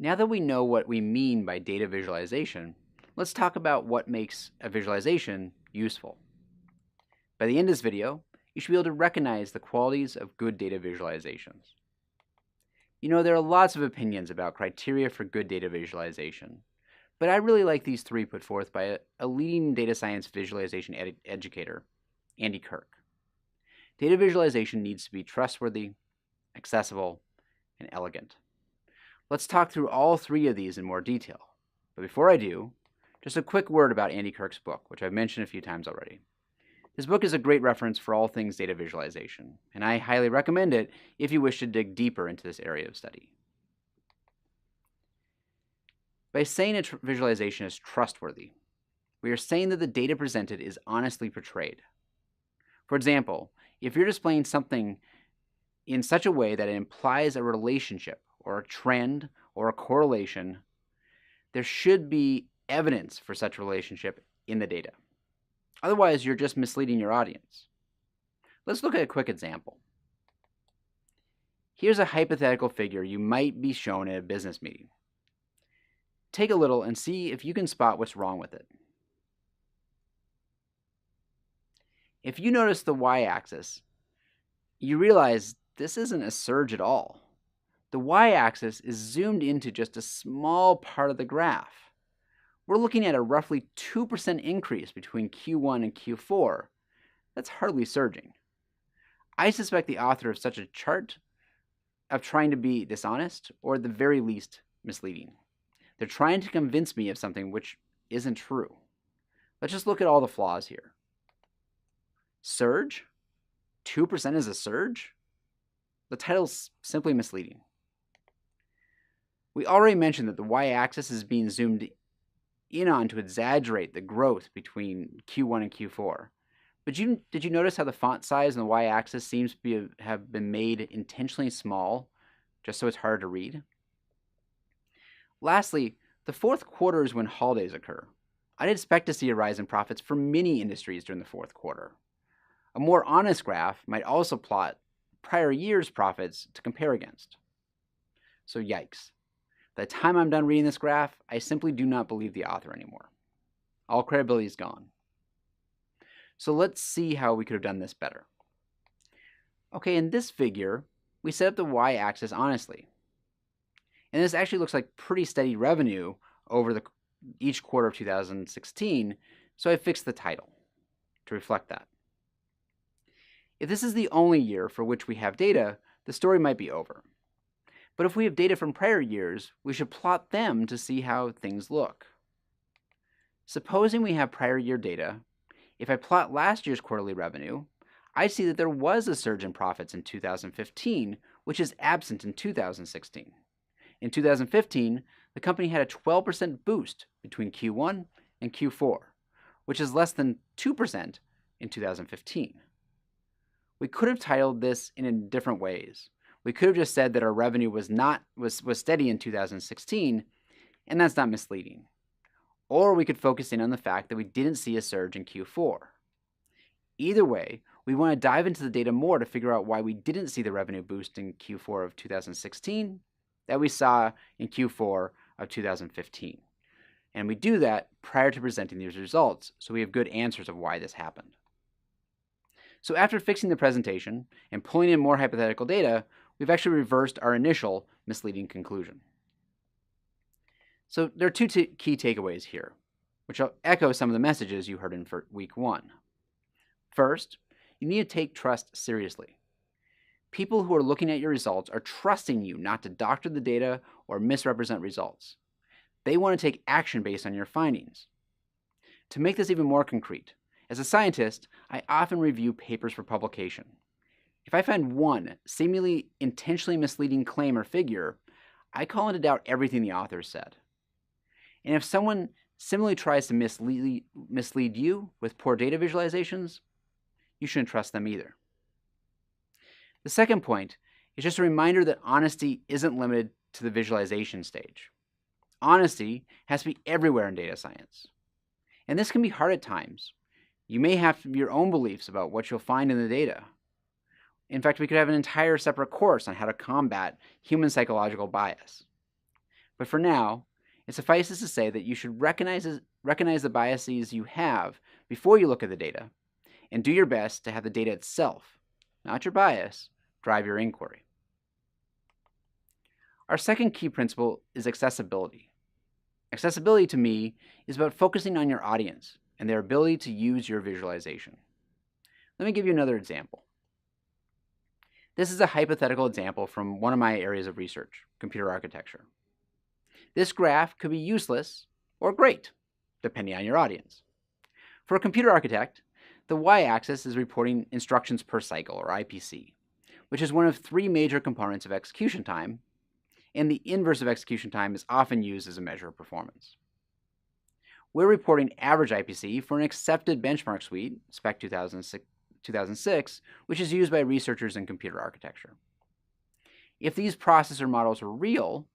Now that we know what we mean by data visualization, let's talk about what makes a visualization useful. By the end of this video, you should be able to recognize the qualities of good data visualizations. You know, there are lots of opinions about criteria for good data visualization, but I really like these three put forth by a leading data science visualization educator, Andy Kirk. Data visualization needs to be trustworthy, accessible, and elegant. Let's talk through all three of these in more detail. But before I do, just a quick word about Andy Kirk's book, which I've mentioned a few times already. His book is a great reference for all things data visualization, and I highly recommend it if you wish to dig deeper into this area of study. By saying a visualization is trustworthy, we are saying that the data presented is honestly portrayed. For example, if you're displaying something in such a way that it implies a relationship or a trend or a correlation, there should be evidence for such a relationship in the data. Otherwise, you're just misleading your audience. Let's look at a quick example. Here's a hypothetical figure you might be shown at a business meeting. Take a little and see if you can spot what's wrong with it. If you notice the y-axis, you realize this isn't a surge at all. The y-axis is zoomed into just a small part of the graph. We're looking at a roughly 2% increase between Q1 and Q4. That's hardly surging. I suspect the author of such a chart of trying to be dishonest, or at the very least, misleading. They're trying to convince me of something which isn't true. Let's just look at all the flaws here. Surge? 2% is a surge? The title's simply misleading. We already mentioned that the y-axis is being zoomed in on to exaggerate the growth between Q1 and Q4. But did you notice how the font size on the y-axis seems to have been made intentionally small, just so it's hard to read? Lastly, the fourth quarter is when holidays occur. I'd expect to see a rise in profits for many industries during the fourth quarter. A more honest graph might also plot prior year's profits to compare against. So yikes. By the time I'm done reading this graph, I simply do not believe the author anymore. All credibility is gone. So let's see how we could have done this better. Okay, in this figure, we set up the y-axis honestly. And this actually looks like pretty steady revenue over each quarter of 2016, so I fixed the title to reflect that. If this is the only year for which we have data, the story might be over. But if we have data from prior years, we should plot them to see how things look. Supposing we have prior year data, if I plot last year's quarterly revenue, I see that there was a surge in profits in 2015, which is absent in 2016. In 2015, the company had a 12% boost between Q1 and Q4, which is less than 2% in 2015. We could have titled this in different ways. We could have just said that our revenue was steady in 2016, and that's not misleading. Or we could focus in on the fact that we didn't see a surge in Q4. Either way, we want to dive into the data more to figure out why we didn't see the revenue boost in Q4 of 2016 that we saw in Q4 of 2015. And we do that prior to presenting these results, so we have good answers of why this happened. So after fixing the presentation and pulling in more hypothetical data, we've actually reversed our initial misleading conclusion. So there are two key takeaways here, which will echo some of the messages you heard in week 1. First, you need to take trust seriously. People who are looking at your results are trusting you not to doctor the data or misrepresent results. They want to take action based on your findings. To make this even more concrete, as a scientist, I often review papers for publication. If I find one seemingly intentionally misleading claim or figure, I call into doubt everything the author said. And if someone similarly tries to mislead you with poor data visualizations, you shouldn't trust them either. The second point is just a reminder that honesty isn't limited to the visualization stage. Honesty has to be everywhere in data science. And this can be hard at times. You may have your own beliefs about what you'll find in the data. In fact, we could have an entire separate course on how to combat human psychological bias. But for now, it suffices to say that you should recognize the biases you have before you look at the data, and do your best to have the data itself, not your bias, drive your inquiry. Our second key principle is accessibility. Accessibility to me is about focusing on your audience and their ability to use your visualization. Let me give you another example. This is a hypothetical example from one of my areas of research, computer architecture. This graph could be useless or great, depending on your audience. For a computer architect, the y-axis is reporting instructions per cycle, or IPC, which is one of three major components of execution time, and the inverse of execution time is often used as a measure of performance. We're reporting average IPC for an accepted benchmark suite, Spec 2006, which is used by researchers in computer architecture. If these processor models are real,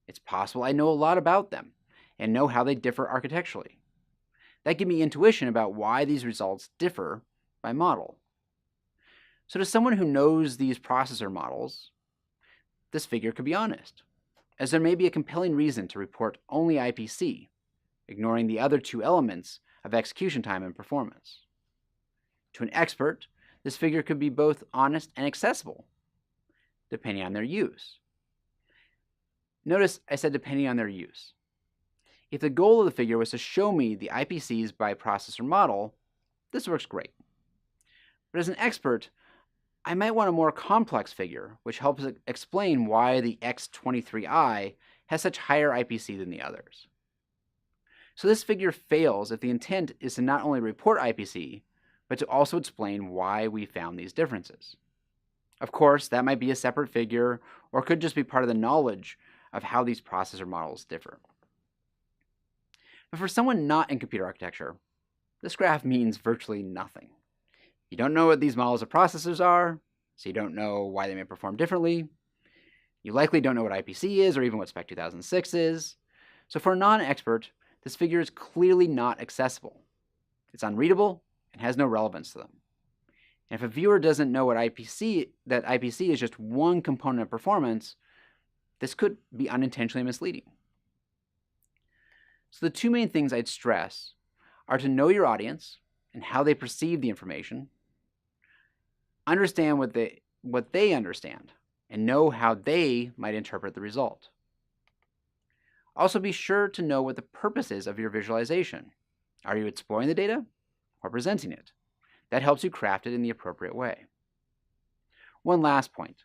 it's possible I know a lot about them and know how they differ architecturally. That gives me intuition about why these results differ by model. So to someone who knows these processor models, this figure could be honest, as there may be a compelling reason to report only IPC, ignoring the other two elements of execution time and performance. To an expert, this figure could be both honest and accessible, depending on their use. Notice I said depending on their use. If the goal of the figure was to show me the IPCs by processor model, this works great. But as an expert, I might want a more complex figure, which helps explain why the X23i has such higher IPC than the others. So this figure fails if the intent is to not only report IPC, but to also explain why we found these differences. Of course, that might be a separate figure, or could just be part of the knowledge of how these processor models differ. But for someone not in computer architecture, this graph means virtually nothing. You don't know what these models of processors are, so you don't know why they may perform differently. You likely don't know what IPC is, or even what Spec 2006 is. So for a non-expert, this figure is clearly not accessible. It's unreadable and has no relevance to them. And if a viewer doesn't know that IPC is just one component of performance, this could be unintentionally misleading. So the two main things I'd stress are to know your audience and how they perceive the information, understand what they understand, and know how they might interpret the result. Also, be sure to know what the purpose is of your visualization. Are you exploring the data or presenting it? That helps you craft it in the appropriate way. One last point.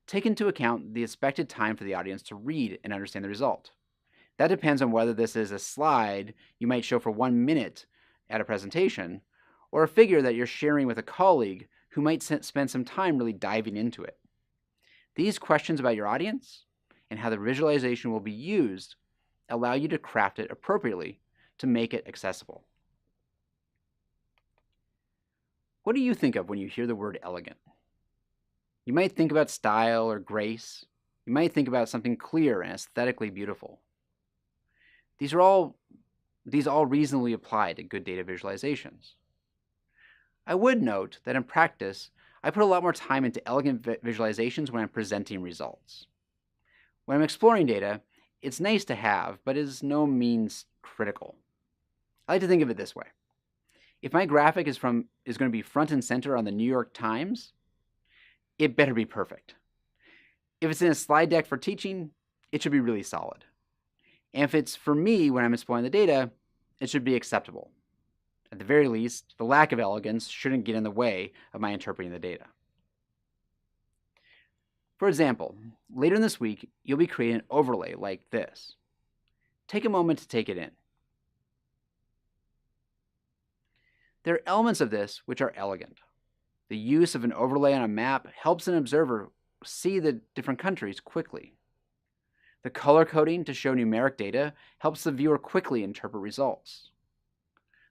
Take into account the expected time for the audience to read and understand the result. That depends on whether this is a slide you might show for 1 minute at a presentation, or a figure that you're sharing with a colleague who might spend some time really diving into it. These questions about your audience and how the visualization will be used allow you to craft it appropriately to make it accessible. What do you think of when you hear the word elegant? You might think about style or grace. You might think about something clear and aesthetically beautiful. These all reasonably apply to good data visualizations. I would note that in practice, I put a lot more time into elegant visualizations when I'm presenting results. When I'm exploring data, it's nice to have, but is no means critical. I like to think of it this way. If my graphic is going to be front and center on the New York Times, it better be perfect. If it's in a slide deck for teaching, it should be really solid. And if it's for me when I'm exploring the data, it should be acceptable. At the very least, the lack of elegance shouldn't get in the way of my interpreting the data. For example, later in this week, you'll be creating an overlay like this. Take a moment to take it in. There are elements of this which are elegant. The use of an overlay on a map helps an observer see the different countries quickly. The color coding to show numeric data helps the viewer quickly interpret results.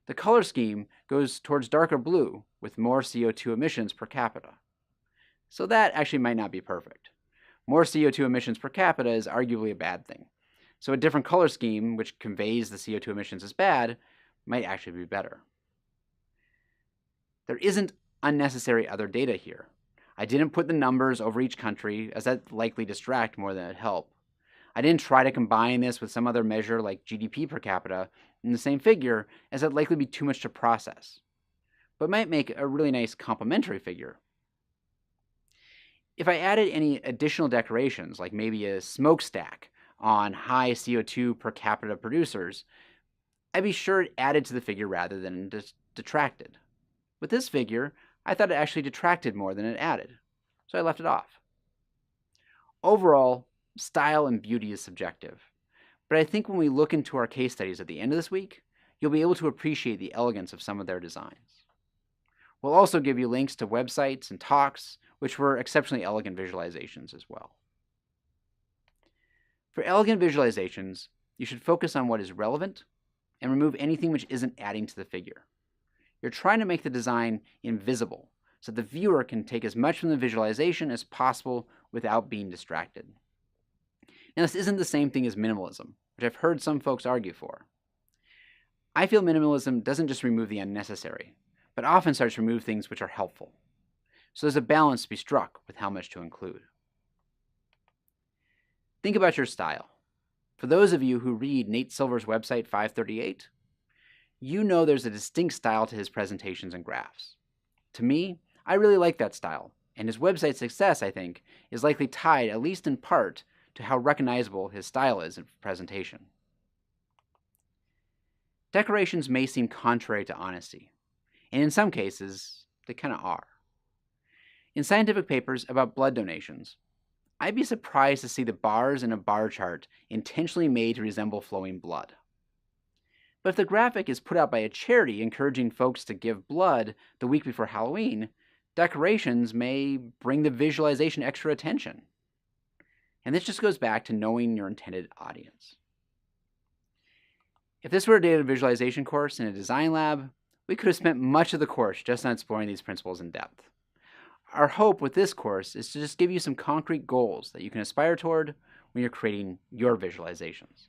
The color scheme goes towards darker blue with more CO2 emissions per capita. So that actually might not be perfect. More CO2 emissions per capita is arguably a bad thing. So a different color scheme, which conveys the CO2 emissions as bad, might actually be better. There isn't unnecessary other data here. I didn't put the numbers over each country, as that likely distract more than it help. I didn't try to combine this with some other measure like GDP per capita in the same figure, as that'd likely be too much to process, but might make a really nice complementary figure. If I added any additional decorations, like maybe a smokestack on high CO2 per capita producers, I'd be sure it added to the figure rather than detracted. With this figure, I thought it actually detracted more than it added, so I left it off. Overall, style and beauty is subjective, but I think when we look into our case studies at the end of this week, you'll be able to appreciate the elegance of some of their designs. We'll also give you links to websites and talks, which were exceptionally elegant visualizations as well. For elegant visualizations, you should focus on what is relevant and remove anything which isn't adding to the figure. You're trying to make the design invisible so the viewer can take as much from the visualization as possible without being distracted. Now, this isn't the same thing as minimalism, which I've heard some folks argue for. I feel minimalism doesn't just remove the unnecessary, but often starts to remove things which are helpful. So there's a balance to be struck with how much to include. Think about your style. For those of you who read Nate Silver's website 538, you know there's a distinct style to his presentations and graphs. To me, I really like that style, and his website success, I think, is likely tied, at least in part, to how recognizable his style is in presentation. Decorations may seem contrary to honesty, and in some cases, they kind of are. In scientific papers about blood donations, I'd be surprised to see the bars in a bar chart intentionally made to resemble flowing blood. But if the graphic is put out by a charity encouraging folks to give blood the week before Halloween, decorations may bring the visualization extra attention. And this just goes back to knowing your intended audience. If this were a data visualization course in a design lab, we could have spent much of the course just on exploring these principles in depth. Our hope with this course is to just give you some concrete goals that you can aspire toward when you're creating your visualizations.